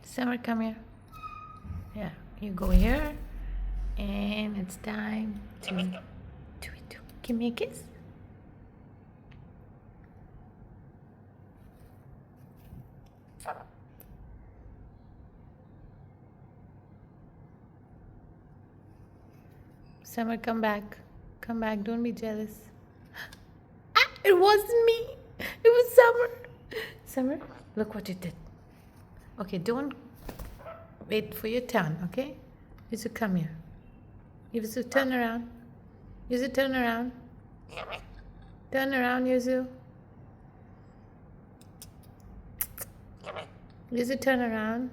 Summer, come here. Yeah, you go here. And it's time to give me a kiss. Summer, come back. Come back. Don't be jealous. Ah, it wasn't me. It was Summer. Summer, look what you did. Okay, don't wait for your turn, okay? Yuzu, come here. Yuzu, turn around. Yuzu, turn around. Turn around, Yuzu. Yuzu, turn around.